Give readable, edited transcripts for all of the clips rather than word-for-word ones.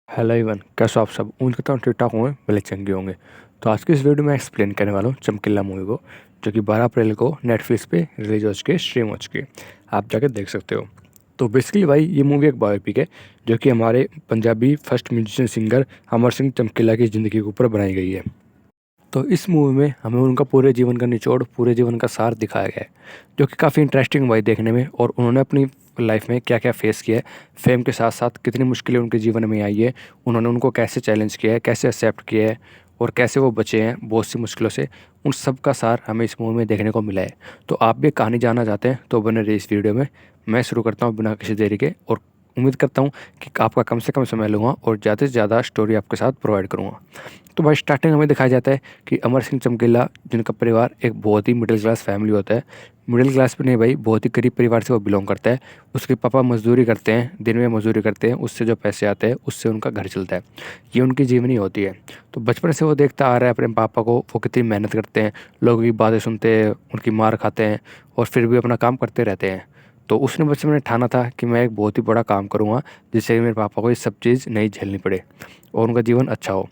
Hello everyone, कैसे हो आप सब। उम्मीद करता हूँ ठीक ठाक होंगे, भले चंगे होंगे। तो आज की इस वीडियो में एक्सप्लेन करने वाला हूँ चमकीला मूवी को, जो कि 12 अप्रैल को नेटफ्लिक्स पे रिलीज हो चुकी है, स्ट्रीम हो चुकी है। आप जाके देख सकते हो। तो बेसिकली भाई ये मूवी एक बायोपिक है, जो कि हमारे Punjabi first musician singer Amar Singh चमकीला की ज़िंदगी के ऊपर बनाई गई है। तो इस मूवी में हमें उनका पूरे जीवन का निचोड़, पूरे जीवन का सार दिखाया गया है, जो कि काफ़ी इंटरेस्टिंग भाई देखने में। और उन्होंने अपनी लाइफ में क्या क्या फेस किया है, फेम के साथ साथ कितनी मुश्किलें उनके जीवन में आई है, उन्होंने उनको कैसे चैलेंज किया है, कैसे एक्सेप्ट किया है, और कैसे वो बचे हैं बहुत सी मुश्किलों से। उन सब का सार हमें इस मूवी में देखने को मिला है। तो आप भी कहानी जानना चाहते हैं तो बने रहिए इस वीडियो में। मैं शुरू करता हूँ बिना किसी देरी के, और उम्मीद करता हूँ कि आपका कम से कम समय लूँगा और ज़्यादा से ज़्यादा स्टोरी आपके साथ प्रोवाइड करूँगा। तो भाई स्टार्टिंग हमें दिखाया जाता है कि अमर सिंह चमकीला, जिनका परिवार एक बहुत ही मिडिल क्लास फैमिली होता है। मिडिल क्लास भी नहीं भाई, बहुत ही गरीब परिवार से वो बिलोंग करता है। उसके पापा मजदूरी करते हैं, दिन में मजदूरी करते हैं, उससे जो पैसे आते हैं उससे उनका घर चलता है। ये उनकी जीवनी होती है। तो बचपन से वो देखता आ रहा है अपने पापा को, वो कितनी मेहनत करते हैं, लोगों की बातें सुनते हैं, उनकी मार खाते हैं, और फिर भी अपना काम करते रहते हैं। तो उसने बचपन में ठाना था कि मैं एक बहुत ही बड़ा काम करूँगा, जिससे मेरे पापा को ये सब चीज़ नहीं झेलनी पड़े और उनका जीवन अच्छा हो।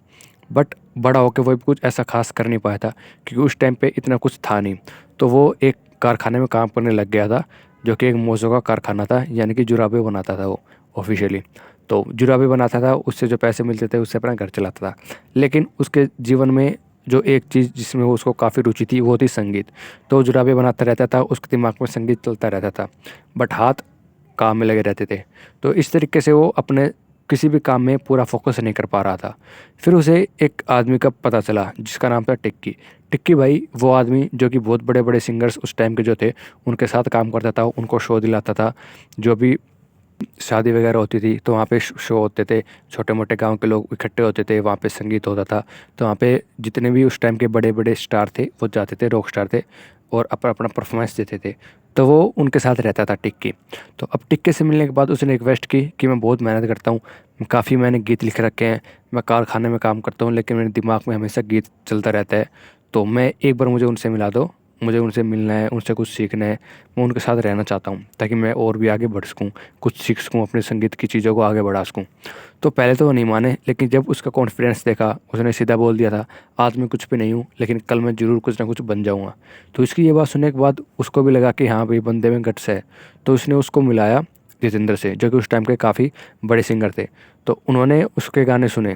बट बड़ा होकर वो भी कुछ ऐसा खास कर नहीं पाया था, क्योंकि उस टाइम पे इतना कुछ था नहीं। तो वो एक कारखाने में काम करने लग गया था, जो कि एक मोज़ों का कारखाना था, यानी कि जुराबे बनाता था वो ऑफिशियली। तो जुराबे बनाता था, उससे जो पैसे मिलते थे उससे अपना घर चलाता था। लेकिन उसके जीवन में जो एक चीज़ जिसमें वो उसको काफ़ी रुचि थी वो थी संगीत। तो वो जुराबे बनाता रहता था, उसके दिमाग में संगीत चलता रहता था, बट हाथ काम में लगे रहते थे। तो इस तरीके से वो अपने किसी भी काम में पूरा फोकस नहीं कर पा रहा था। फिर उसे एक आदमी का पता चला जिसका नाम था टिक्की। टिक्की भाई वो आदमी जो कि बहुत बड़े बड़े सिंगर्स उस टाइम के जो थे उनके साथ काम करता था, उनको शो दिलाता था। जो भी शादी वगैरह होती थी तो वहाँ पे शो होते थे, छोटे मोटे गांव के लोग इकट्ठे होते थे, वहाँ पे संगीत होता था। तो वहाँ पे जितने भी उस टाइम के बड़े बड़े स्टार थे वो जाते थे, रॉक स्टार थे, और अपना अपना परफॉर्मेंस देते थे। तो वो उनके साथ रहता था टिक्की। तो अब टिक्के से मिलने के बाद उसने रिक्वेस्ट की कि मैं बहुत मेहनत करता हूँ, काफ़ी मैंने गीत लिख रखे हैं, मैं कारखाने में काम करता हूँ, लेकिन मेरे दिमाग में हमेशा गीत चलता रहता है। तो मैं एक बार मुझे उनसे मिला दो, मुझे उनसे मिलना है, उनसे कुछ सीखना है, मैं उनके साथ रहना चाहता हूँ ताकि मैं और भी आगे बढ़ सकूँ, कुछ सीख सकूँ, अपने संगीत की चीज़ों को आगे बढ़ा सकूँ। तो पहले तो वो नहीं माने, लेकिन जब उसका कॉन्फिडेंस देखा उसने सीधा बोल दिया था, आज मैं कुछ भी नहीं हूँ लेकिन कल मैं ज़रूर कुछ ना कुछ बन जाऊँगा। तो इसकी ये बात सुनने के बाद उसको भी लगा कि हाँ भाई बंदे में गट्स है। तो उसने उसको मिलाया जितेंद्र से, जो कि उस टाइम के काफ़ी बड़े सिंगर थे। तो उन्होंने उसके गाने सुने।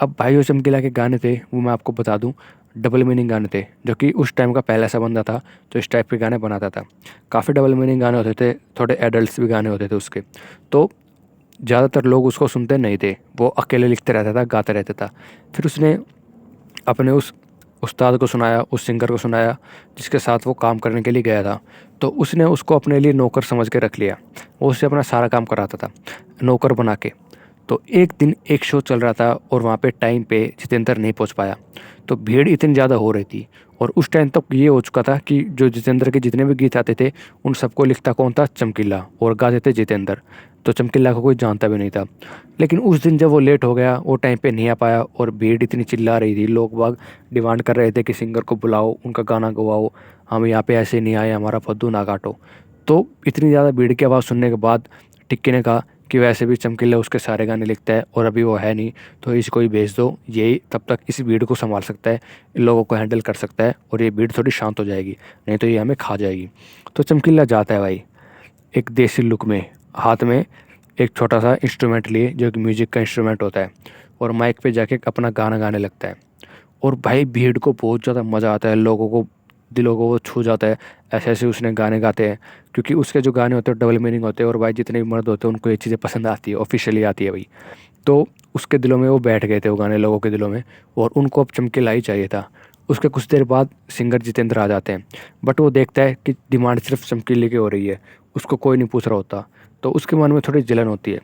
अब भाई जो चमकीला के गाने थे वो मैं आपको बता दूं, डबल मीनिंग गाने थे, जो कि उस टाइम का पहला ऐसा बंदा था जो इस टाइप के गाने बनाता था। काफ़ी डबल मीनिंग गाने होते थे, थोड़े एडल्ट्स भी गाने होते थे उसके। तो ज़्यादातर लोग उसको सुनते नहीं थे, वो अकेले लिखते रहता था, गाता रहता था। फिर उसने अपने उस उस्ताद को सुनाया, उस सिंगर को सुनाया जिसके साथ वो काम करने के लिए गया था। तो उसने उसको अपने लिए नौकर समझ के रख लिया, वो उससे अपना सारा काम कराता था नौकर बना के। तो एक दिन एक शो चल रहा था और वहाँ पे टाइम पे जितेंद्र नहीं पहुँच पाया। तो भीड़ इतनी ज़्यादा हो रही थी, और उस टाइम तक ये हो चुका था कि जो जितेंद्र के जितने भी गीत आते थे उन सबको लिखता कौन था, चमकीला, और गाते थे जितेंद्र। तो चमकीला को कोई जानता भी नहीं था। लेकिन उस दिन जब वो लेट हो गया, वो टाइम पे नहीं आ पाया, और भीड़ इतनी चिल्ला रही थी, लोग बाग डिमांड कर रहे थे कि सिंगर को बुलाओ, उनका गाना गवाओ, हम यहाँ पे ऐसे नहीं आए, हमारा फद्दू ना काटो। तो इतनी ज़्यादा भीड़ की आवाज़ सुनने के बाद टिक्की ने कहा कि वैसे भी चमकीला उसके सारे गाने लिखता है और अभी वो है नहीं, तो इसको ही भेज दो, यही तब तक इस भीड़ को संभाल सकता है, इन लोगों को हैंडल कर सकता है, और ये भीड़ थोड़ी शांत हो जाएगी, नहीं तो ये हमें खा जाएगी। तो चमकीला जाता है भाई एक देसी लुक में, हाथ में एक छोटा सा इंस्ट्रूमेंट लिए जो कि म्यूजिक का इंस्ट्रूमेंट होता है, और माइक पे जाके अपना गाना गाने लगता है। और भाई भीड़ को बहुत ज़्यादा मज़ा आता है, लोगों को दिलों को वो छू जाता है। ऐसे ऐसे उसने गाने गाते हैं, क्योंकि उसके जो गाने होते हैं डबल मीनिंग होते हैं, और भाई जितने भी मर्द होते हैं उनको ये चीज़ें पसंद आती है, ऑफिशियली आती है भाई। तो उसके दिलों में वो बैठ गए थे वो गाने, लोगों के दिलों में, और उनको अब चमकीला ही चाहिए था। उसके कुछ देर बाद सिंगर जितेंद्र आ जाते हैं, बट वो देखता है कि डिमांड सिर्फ चमकीले की हो रही है, उसको कोई नहीं पूछ रहा होता। तो उसके मन में थोड़ी जलन होती है।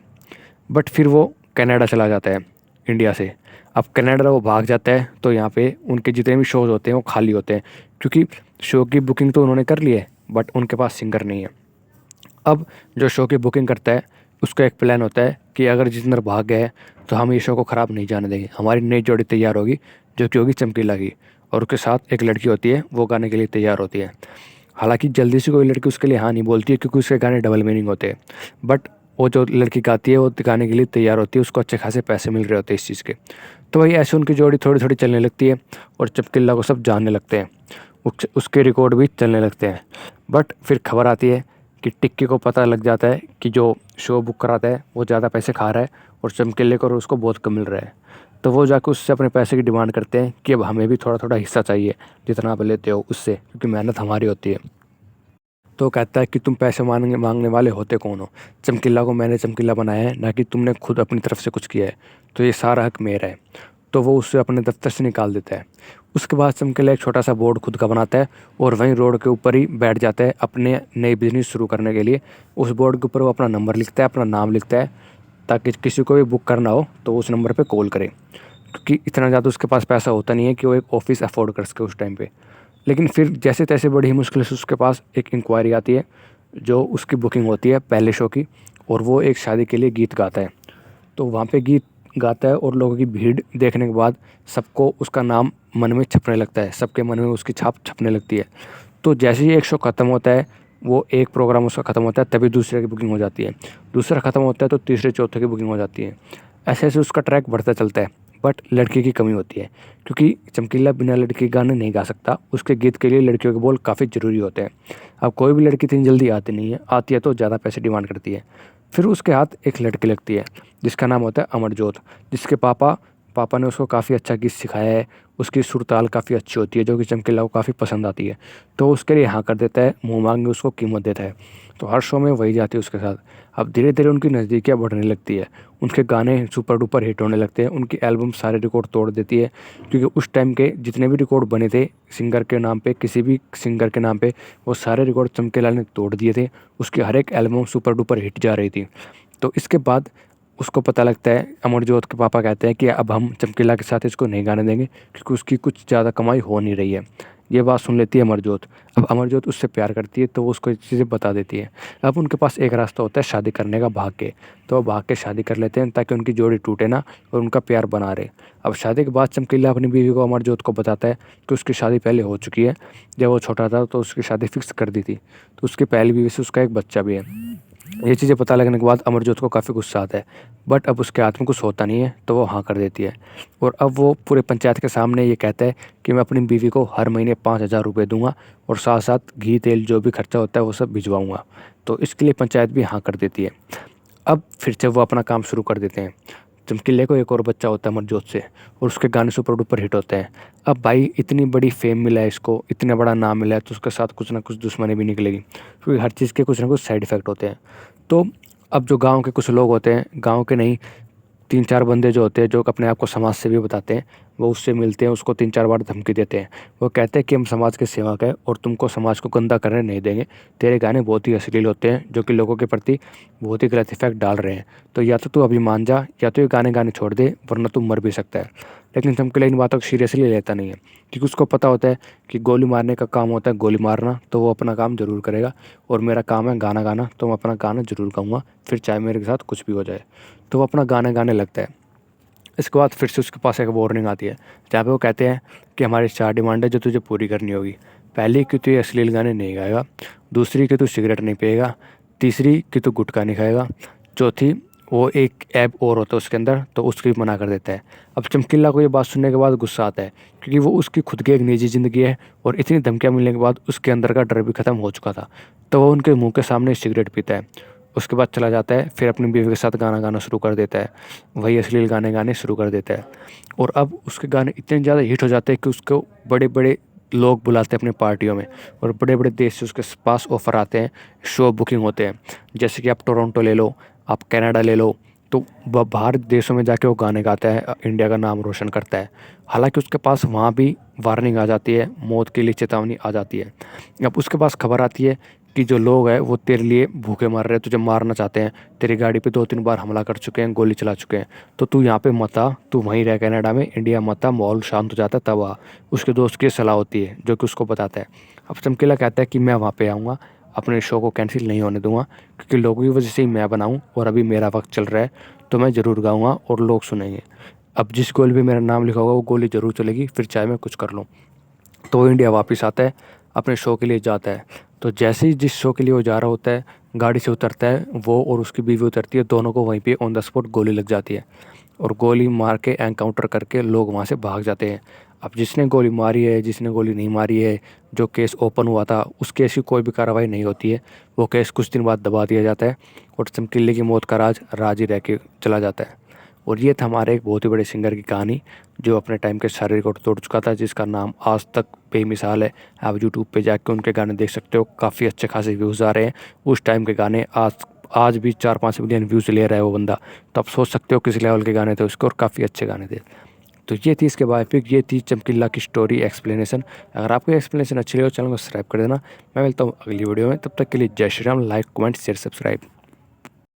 बट फिर वो कनाडा चला जाता है इंडिया से। अब कनाडा वो भाग जाता है, तो यहाँ पे उनके जितने भी शोज़ होते हैं वो खाली होते हैं, क्योंकि शो की बुकिंग तो उन्होंने कर ली है, बट उनके पास सिंगर नहीं है। अब जो शो की बुकिंग करता है उसका एक प्लान होता है कि अगर जितेंद्र भाग गए तो हम ये शो को ख़राब नहीं जाने देंगे, हमारी नई जोड़ी तैयार होगी जो कि होगी चमकीला की, और उसके साथ एक लड़की होती है, वो गाने के लिए तैयार होती है। हालांकि जल्दी से कोई लड़की उसके लिए हाँ नहीं बोलती है, क्योंकि उसके गाने डबल मीनिंग होते हैं। बट वो जो लड़की गाती है वो दिखाने के लिए तैयार होती है, उसको अच्छे खासे पैसे मिल रहे होते हैं इस चीज़ के। तो वही ऐसे उनकी जोड़ी थोड़ी थोड़ी चलने लगती है और चमकीला को सब जानने लगते हैं, उसके रिकॉर्ड भी चलने लगते हैं। बट फिर खबर आती है कि टिक्की को पता लग जाता है कि जो शो बुक कराता है वो ज़्यादा पैसे खा रहा है और चमकीले को और उसको बहुत कम मिल रहा है। तो वो जाकर उससे अपने पैसे की डिमांड करते हैं कि अब हमें भी थोड़ा थोड़ा हिस्सा चाहिए, जितना आप लेते हो उससे, क्योंकि मेहनत हमारी होती है। तो कहता है कि तुम पैसे मांगने मांगने वाले होते कौन हो? चमकीला को मैंने चमकीला बनाया है, ना कि तुमने खुद अपनी तरफ से कुछ किया है, तो ये सारा हक मेरा है। तो वो उससे अपने दफ्तर से निकाल देता है। उसके बाद चमकीला एक छोटा सा बोर्ड खुद का बनाता है और वहीं रोड के ऊपर ही बैठ जाता है अपने नई बिजनेस शुरू करने के लिए। उस बोर्ड के ऊपर वो अपना नंबर लिखता है, अपना नाम लिखता है, ताकि किसी को भी बुक करना हो तो उस नंबर पर कॉल करे, क्योंकि इतना ज़्यादा उसके पास पैसा होता नहीं है कि वो एक ऑफिस अफोर्ड कर सके उस टाइम पे। लेकिन फिर जैसे तैसे बड़ी ही मुश्किल से उसके पास एक इंक्वायरी आती है, जो उसकी बुकिंग होती है पहले शो की, और वो एक शादी के लिए गीत गाता है। तो वहाँ पे गीत गाता है और लोगों की भीड़ देखने के बाद सबको उसका नाम मन में छपने लगता है, सबके मन में उसकी छाप छपने लगती है। तो जैसे ही एक शो ख़त्म होता है, वो एक प्रोग्राम उसका ख़त्म होता है, तभी दूसरे की बुकिंग हो जाती है, दूसरा ख़त्म होता है तो तीसरे चौथे की बुकिंग हो जाती है। ऐसे ऐसे उसका ट्रैक बढ़ता चलता है। बट लड़की की कमी होती है, क्योंकि चमकीला बिना लड़की के गाने नहीं गा सकता, उसके गीत के लिए लड़कियों के बोल काफ़ी ज़रूरी होते हैं। अब कोई भी लड़की इतनी जल्दी आती नहीं है, आती है तो ज़्यादा पैसे डिमांड करती है। फिर उसके हाथ एक लड़की लगती है जिसका नाम होता है अमरजोत, जिसके पापा पापा ने उसको काफ़ी अच्छा गीत सिखाया है, उसकी सुर ताल काफ़ी अच्छी होती है, जो कि चमकीला को काफ़ी पसंद आती है। तो उसके लिए हाँ कर देता है, मुँह मांग में उसको कीमत देता है। तो हर शो में वही जाती है उसके साथ। अब धीरे धीरे उनकी नज़दीकियाँ बढ़ने लगती है, उनके गाने सुपर डुपर हिट होने लगते हैं, उनकी एल्बम सारे रिकॉर्ड तोड़ देती है, क्योंकि उस टाइम के जितने भी रिकॉर्ड बने थे सिंगर के नाम पे, किसी भी सिंगर के नाम पे, वो सारे रिकॉर्ड चमकीला ने तोड़ दिए थे। उसकी हर एक एल्बम सुपर डुपर हिट जा रही थी। तो इसके बाद उसको पता लगता है, अमरजोत के पापा कहते हैं कि अब हम चमकीला के साथ इसको नहीं गाने देंगे, क्योंकि उसकी कुछ ज़्यादा कमाई हो नहीं रही है। ये बात सुन लेती है अमरजोत। अब अमरजोत उससे प्यार करती है तो वो उसको ये चीज़ें बता देती है। अब उनके पास एक रास्ता होता है शादी करने का, भाग के। तो वो भाग के शादी कर लेते हैं ताकि उनकी जोड़ी टूटे ना और उनका प्यार बना रहे। अब शादी के बाद चमकीला अपनी बीवी को, अमरजोत को बताता है कि उसकी शादी पहले हो चुकी है। जब वो छोटा था तो उसकी शादी फिक्स कर दी थी, तो उसकी पहली बीवी से उसका एक बच्चा भी है। ये चीज़ें पता लगने के बाद अमरजोत को काफ़ी गुस्सा आता है, बट अब उसके हाथ में कुछ होता नहीं है तो वो हाँ कर देती है। और अब वो पूरे पंचायत के सामने ये कहता है कि मैं अपनी बीवी को हर महीने 5,000 रुपये दूंगा और साथ साथ घी तेल जो भी खर्चा होता है वो सब भिजवाऊंगा। तो इसके लिए पंचायत भी हाँ कर देती है। अब फिर से वो अपना काम शुरू कर देते हैं। चमकीले को एक और बच्चा होता है अमरजोत से, और उसके गाने सुपर डुपर हिट होते हैं। अब भाई इतनी बड़ी फेम मिला है इसको, इतना बड़ा नाम मिला है, तो उसके साथ कुछ ना कुछ दुश्मनी भी निकलेगी, क्योंकि हर चीज़ के कुछ ना कुछ साइड इफ़ेक्ट होते हैं। तो अब जो गाँव के कुछ लोग होते हैं, गाँव के नहीं, 3-4 बंदे जो होते हैं, जो अपने आप को समाज सेवी बताते हैं, वो उससे मिलते हैं, उसको 3-4 बार धमकी देते हैं। वो कहते हैं कि हम समाज के सेवक हैं और तुमको समाज को गंदा करने नहीं देंगे। तेरे गाने बहुत ही अश्लील होते हैं, जो कि लोगों के प्रति बहुत ही गलत इफेक्ट डाल रहे हैं। तो या तो तू अभी मान जा, या तो ये गाने गाने छोड़ दे, वरना तू मर भी सकता है। लेकिन चमकीला इन बातों को सीरियसली लेता नहीं है, क्योंकि उसको पता होता है कि गोली मारने का काम होता है गोली मारना, तो वो अपना काम ज़रूर करेगा। और मेरा काम है गाना गाना, तो मैं अपना गाना ज़रूर गाऊँगा, फिर चाहे मेरे साथ कुछ भी हो जाए। तो वो अपना गाना गाने लगता है। इसके बाद फिर से उसके पास एक वार्निंग आती है, जहाँ पे वो कहते हैं कि हमारी 4 डिमांड है जो तुझे पूरी करनी होगी। पहली कि तू ये अश्लील गाने नहीं गाएगा, दूसरी कि तू सिगरेट नहीं पिएगा, तीसरी कि तू गुटखा नहीं खाएगा, चौथी वो एक ऐप और होता है उसके अंदर, तो उसकी भी मना कर देता है। अब चमकीला को ये बात सुनने के बाद गुस्सा आता है, क्योंकि वो उसकी खुद की एक निजी ज़िंदगी है और इतनी धमकियाँ मिलने के बाद उसके अंदर का डर भी ख़त्म हो चुका था। तो वो उनके मुँह के सामने सिगरेट पीता है। उसके बाद चला जाता है, फिर अपनी बीवी के साथ गाना गाना शुरू कर देता है, वही अश्लील गाने गाने शुरू कर देता है। और अब उसके गाने इतने ज़्यादा हिट हो जाते हैं कि उसको बड़े बड़े लोग बुलाते हैं अपनी पार्टियों में, और बड़े बड़े देश से उसके पास ऑफ़र आते हैं, शो बुकिंग होते हैं। जैसे कि आप टोरंटो ले लो, आप कनाडा ले लो, तो वह बाहर देशों में जाके वो गाने गाता है, इंडिया का नाम रोशन करता है। हालांकि उसके पास वहाँ भी वार्निंग आ जाती है, मौत के लिए चेतावनी आ जाती है। अब उसके पास खबर आती है कि जो लोग हैं वो तेरे लिए भूखे मर रहे हैं, तुझे मारना चाहते हैं, तेरी गाड़ी पे 2-3 बार हमला कर चुके हैं, गोली चला चुके हैं, तो तू यहाँ पे मत आ, तू वहीं रह कनाडा में, इंडिया मत आ, माहौल शांत हो जाता है तब आ। उसके दोस्त की सलाह होती है जो कि उसको बताता है। अब चमकीला कहता है कि मैं वहाँ पे आऊँगा, अपने शो को कैंसिल नहीं होने दूंगा, क्योंकि लोगों की वजह से ही मैं बनाऊँ और अभी मेरा वक्त चल रहा है, तो मैं ज़रूर गाऊँगा और लोग सुनेंगे। अब जिस गोली पे मेरा नाम लिखा होगा वो गोली ज़रूर चलेगी, फिर चाहे मैं कुछ कर लूँ। तो वो इंडिया वापस आता है, अपने शो के लिए जाता है। तो जैसे ही जिस शो के लिए वो जा रहा होता है, गाड़ी से उतरता है वो और उसकी बीवी उतरती है, दोनों को वहीं पे ऑन द स्पॉट गोली लग जाती है और गोली मार के एनकाउंटर करके लोग वहाँ से भाग जाते हैं। अब जिसने गोली मारी है, जिसने गोली नहीं मारी है, जो केस ओपन हुआ था उस केस की कोई भी कार्रवाई नहीं होती है। वो केस कुछ दिन बाद दबा दिया जाता है और चमकीले की मौत का राज राज ही रह के चला जाता है। और ये था हमारे एक बहुत ही बड़े सिंगर की कहानी जो अपने टाइम के सारे रिकॉर्ड तोड़ चुका था, जिसका नाम आज तक बेमिसाल है। आप यूट्यूब पे जाके उनके गाने देख सकते हो, काफ़ी अच्छे खासे व्यूज़ आ रहे हैं। उस टाइम के गाने आज आज भी 4-5 मिलियन व्यूज़ ले रहा है वो बंदा। तो आप सोच सकते हो किस लेवल के गाने थे उसके, और काफ़ी अच्छे गाने थे। तो ये थी इसके बायोपिक, ये थी चमकीला की स्टोरी एक्सप्लेनेशन। अगर आपको एक्सप्लेनेशन अच्छी लगी हो चैनल को सब्सक्राइब कर देना। मैं मिलता हूँ अगली वीडियो में, तब तक के लिए जय Shri Ram. Like comment share subscribe.